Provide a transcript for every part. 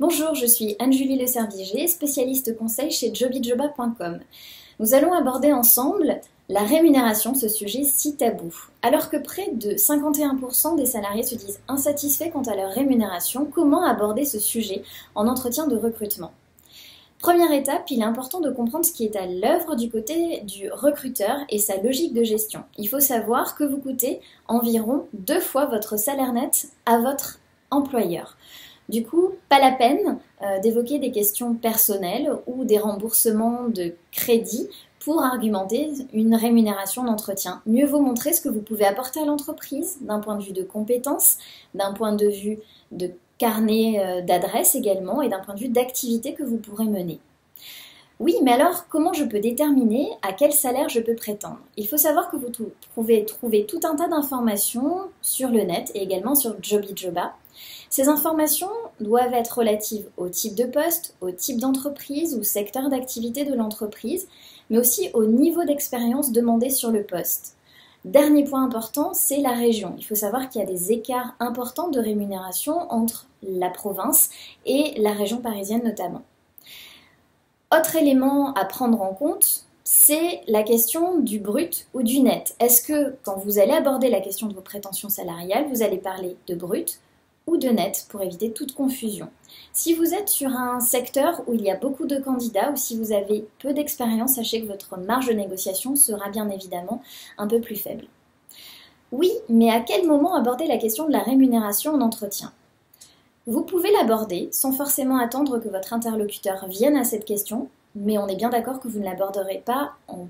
Bonjour, je suis Anne-Julie Le Serviger, spécialiste conseil chez jobijoba.com. Nous allons aborder ensemble la rémunération, ce sujet si tabou. Alors que près de 51% des salariés se disent insatisfaits quant à leur rémunération, comment aborder ce sujet en entretien de recrutement ? Première étape, il est important de comprendre ce qui est à l'œuvre du côté du recruteur et sa logique de gestion. Il faut savoir que vous coûtez environ 2 fois votre salaire net à votre employeur. Du coup, pas la peine d'évoquer des questions personnelles ou des remboursements de crédit pour argumenter une rémunération d'entretien. Mieux vaut montrer ce que vous pouvez apporter à l'entreprise d'un point de vue de compétences, d'un point de vue de carnet d'adresses également et d'un point de vue d'activité que vous pourrez mener. Oui, mais alors comment je peux déterminer à quel salaire je peux prétendre ? Il faut savoir que vous pouvez trouver tout un tas d'informations sur le net et également sur Jobijoba. Ces informations doivent être relatives au type de poste, au type d'entreprise ou secteur d'activité de l'entreprise, mais aussi au niveau d'expérience demandé sur le poste. Dernier point important, c'est la région. Il faut savoir qu'il y a des écarts importants de rémunération entre la province et la région parisienne notamment. Autre élément à prendre en compte, c'est la question du brut ou du net. Est-ce que quand vous allez aborder la question de vos prétentions salariales, vous allez parler de brut ou de net pour éviter toute confusion. Si vous êtes sur un secteur où il y a beaucoup de candidats ou si vous avez peu d'expérience, sachez que votre marge de négociation sera bien évidemment un peu plus faible. Oui, mais à quel moment aborder la question de la rémunération en entretien ? Vous pouvez l'aborder sans forcément attendre que votre interlocuteur vienne à cette question, mais on est bien d'accord que vous ne l'aborderez pas en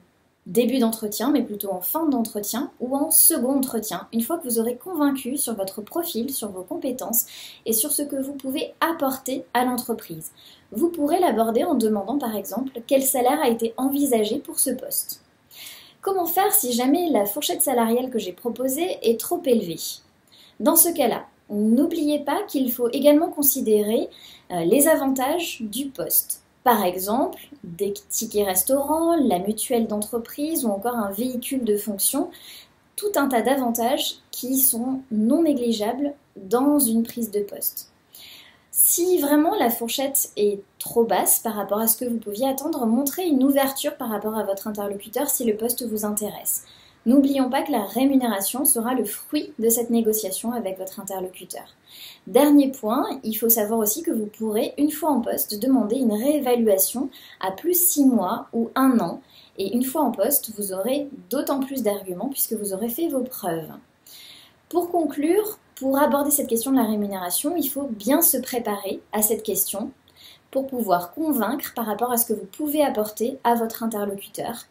début d'entretien, mais plutôt en fin d'entretien ou en second entretien, une fois que vous aurez convaincu sur votre profil, sur vos compétences et sur ce que vous pouvez apporter à l'entreprise. Vous pourrez l'aborder en demandant par exemple quel salaire a été envisagé pour ce poste. Comment faire si jamais la fourchette salariale que j'ai proposée est trop élevée ? Dans ce cas-là, n'oubliez pas qu'il faut également considérer les avantages du poste. Par exemple, des tickets restaurants, la mutuelle d'entreprise ou encore un véhicule de fonction, tout un tas d'avantages qui sont non négligeables dans une prise de poste. Si vraiment la fourchette est trop basse par rapport à ce que vous pouviez attendre, montrez une ouverture par rapport à votre interlocuteur si le poste vous intéresse. N'oublions pas que la rémunération sera le fruit de cette négociation avec votre interlocuteur. Dernier point, il faut savoir aussi que vous pourrez, une fois en poste, demander une réévaluation à plus 6 mois ou 1 an. Et une fois en poste, vous aurez d'autant plus d'arguments puisque vous aurez fait vos preuves. Pour conclure, pour aborder cette question de la rémunération, il faut bien se préparer à cette question pour pouvoir convaincre par rapport à ce que vous pouvez apporter à votre interlocuteur.